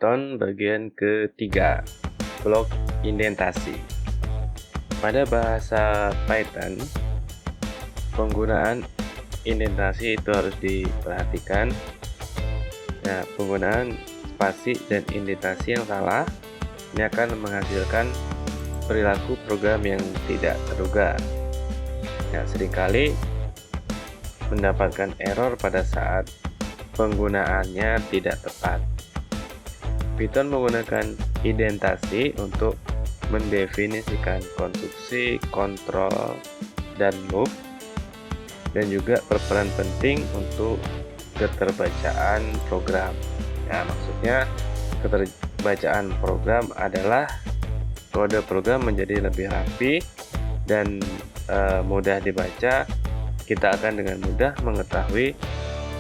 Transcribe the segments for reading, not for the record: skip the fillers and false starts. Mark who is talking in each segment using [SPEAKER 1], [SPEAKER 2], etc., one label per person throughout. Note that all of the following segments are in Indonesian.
[SPEAKER 1] Python bagian ketiga, blok indentasi. Pada bahasa Python, penggunaan indentasi itu harus diperhatikan. Nah, penggunaan spasi dan indentasi yang salah ini akan menghasilkan perilaku program yang tidak terduga. Nah, seringkali mendapatkan error pada saat penggunaannya tidak tepat. Python menggunakan indentasi untuk mendefinisikan konstruksi, kontrol, dan loop, dan juga berperan penting untuk keterbacaan program. Nah, maksudnya keterbacaan program adalah kode program menjadi lebih rapi dan mudah dibaca. Kita akan dengan mudah mengetahui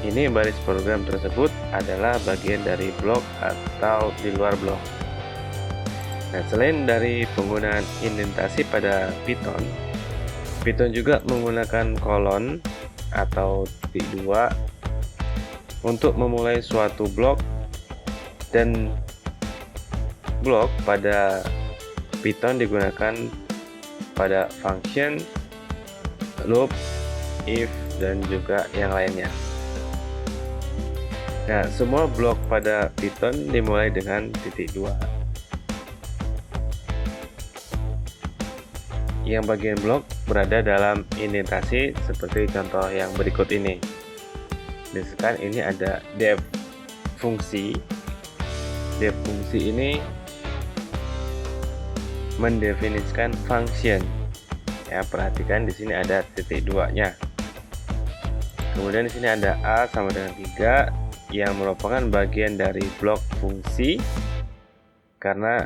[SPEAKER 1] ini baris program tersebut adalah bagian dari blok atau di luar blok. Nah, selain dari penggunaan indentasi pada Python, Python juga menggunakan kolon atau titik dua untuk memulai suatu blok, dan blok pada Python digunakan pada function, loop, if, dan juga yang lainnya. Nah, semua blok pada Python dimulai dengan titik dua. Yang bagian blok berada dalam indentasi seperti contoh yang berikut ini. Misalkan ini ada def fungsi. Def fungsi ini mendefinisikan function. Ya, perhatikan di sini ada titik duanya. Kemudian di sini ada A sama dengan 3 yang merupakan bagian dari blok fungsi karena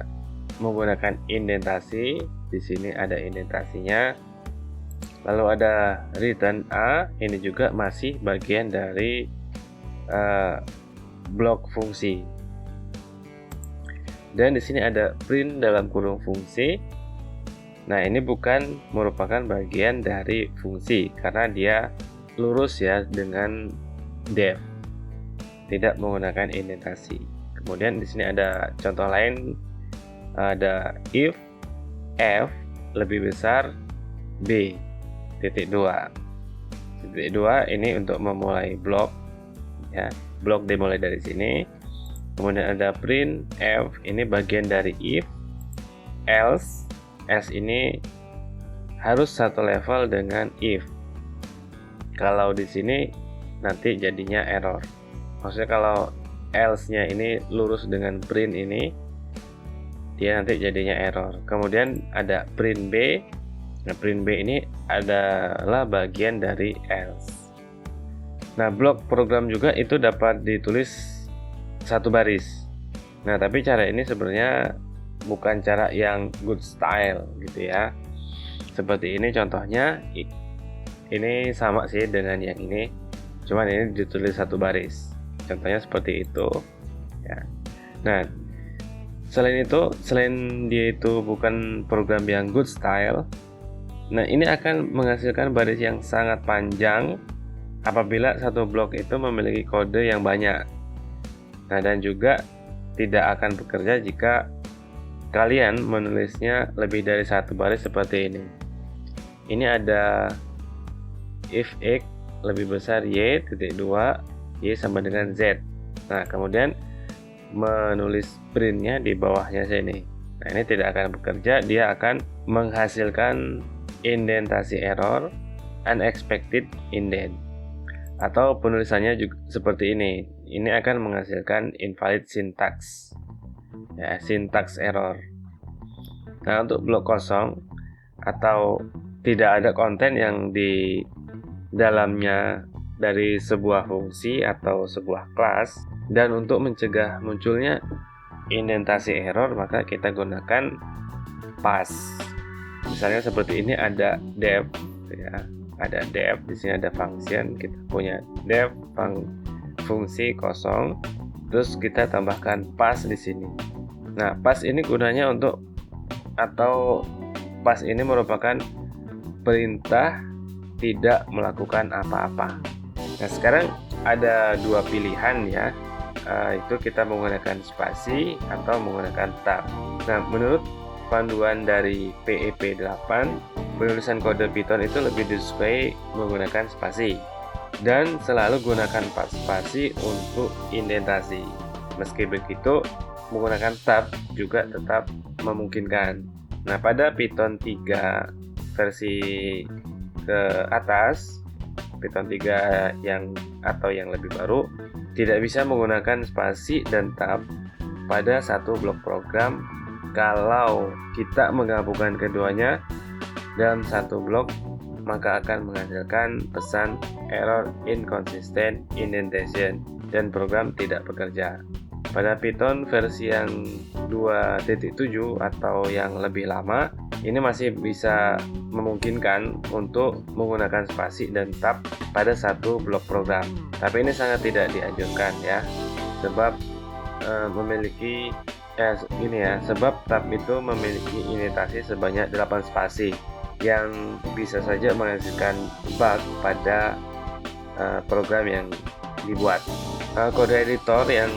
[SPEAKER 1] menggunakan indentasi. Di sini ada indentasinya. Lalu ada return A, ini juga masih bagian dari blok fungsi. Dan di sini ada print dalam kurung fungsi. Nah, ini bukan merupakan bagian dari fungsi karena dia lurus ya dengan def, tidak menggunakan indentasi. Kemudian di sini ada contoh lain, ada if f lebih besar b titik 2. Titik 2 ini untuk memulai blok ya, blok dimulai dari sini. Kemudian ada print f, ini bagian dari if, else, s ini harus satu level dengan if. Kalau di sini nanti jadinya error. Maksudnya kalau else-nya ini lurus dengan print ini, dia nanti jadinya error. Kemudian ada print b. Nah, print b ini adalah bagian dari else. Nah, blok program juga itu dapat ditulis satu baris. Nah, tapi cara ini sebenarnya bukan cara yang good style gitu ya. Seperti ini contohnya. Ini sama sih dengan yang ini, cuman ini ditulis satu baris. Contohnya seperti itu ya. Nah, selain dia itu bukan program yang good style, nah ini akan menghasilkan baris yang sangat panjang apabila satu blok itu memiliki kode yang banyak. Nah, dan juga tidak akan bekerja jika kalian menulisnya lebih dari satu baris seperti ini. Ini ada if x lebih besar y titik 2, y sama dengan z. Nah, kemudian menulis printnya di bawahnya sini. Nah, ini tidak akan bekerja, dia akan menghasilkan indentasi error, unexpected indent. Atau penulisannya juga seperti ini. Ini akan menghasilkan invalid syntax. Ya, syntax error. Nah, untuk blok kosong atau tidak ada konten yang di dalamnya dari sebuah fungsi atau sebuah kelas, dan untuk mencegah munculnya indentasi error maka kita gunakan pass. Misalnya seperti ini ada def ya, ada def, di sini ada function, kita punya def fungsi kosong, terus kita tambahkan pass di sini. Nah, pass ini gunanya untuk, atau pass ini merupakan perintah tidak melakukan apa-apa. Nah, sekarang ada dua pilihan ya. itu kita menggunakan spasi atau menggunakan tab. Nah, menurut panduan dari PEP 8, penulisan kode Python itu lebih disukai menggunakan spasi, dan selalu gunakan spasi untuk indentasi. Meski begitu, menggunakan tab juga tetap memungkinkan. Nah, pada Python 3 versi ke atas, Python 3 yang lebih baru, tidak bisa menggunakan spasi dan tab pada satu blok program kalau kita menggabungkan keduanya dalam satu blok, maka akan menghasilkan pesan error inconsistent indentation dan program tidak bekerja. Pada Python versi yang 2.7 atau yang lebih lama, ini masih bisa memungkinkan untuk menggunakan spasi dan tab pada satu blok program. Tapi ini sangat tidak dianjurkan ya, sebab sebab tab itu memiliki indentasi sebanyak 8 spasi yang bisa saja menghasilkan bug pada program yang dibuat. Kode editor yang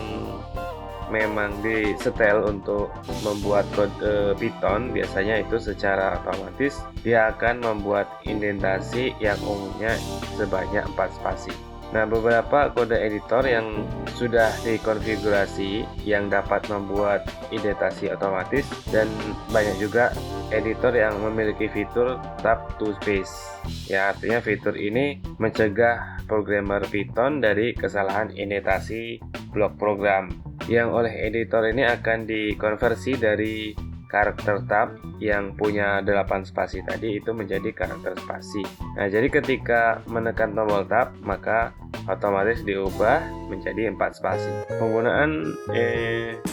[SPEAKER 1] memang disetel untuk membuat kode Python biasanya itu secara otomatis dia akan membuat indentasi yang umumnya sebanyak 4 spasi. Nah, beberapa kode editor yang sudah dikonfigurasi yang dapat membuat indentasi otomatis, dan banyak juga editor yang memiliki fitur tab to space. Ya, artinya fitur ini mencegah programmer Python dari kesalahan indentasi blok program, yang oleh editor ini akan dikonversi dari karakter tab yang punya 8 spasi tadi itu menjadi karakter spasi. Nah, jadi ketika menekan tombol tab, maka otomatis diubah menjadi 4 spasi. Penggunaan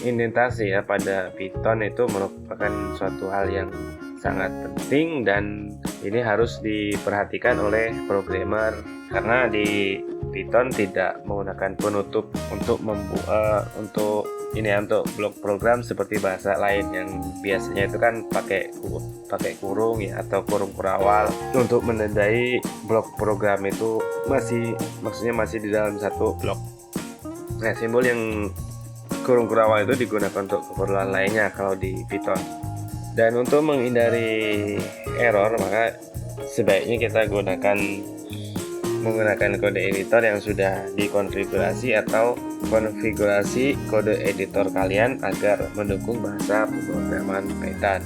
[SPEAKER 1] indentasi ya pada Python itu merupakan suatu hal yang sangat penting, dan ini harus diperhatikan oleh programmer karena di Python tidak menggunakan penutup untuk blok program seperti bahasa lain yang biasanya itu kan pakai kurung ya, atau kurung kurawal untuk menandai blok program itu masih di dalam satu blok. Nah, simbol yang kurung kurawal itu digunakan untuk keperluan lainnya kalau di Python. Dan untuk menghindari error, maka sebaiknya kita menggunakan kode editor yang sudah dikonfigurasi atau konfigurasi kode editor kalian agar mendukung bahasa pemrograman Python.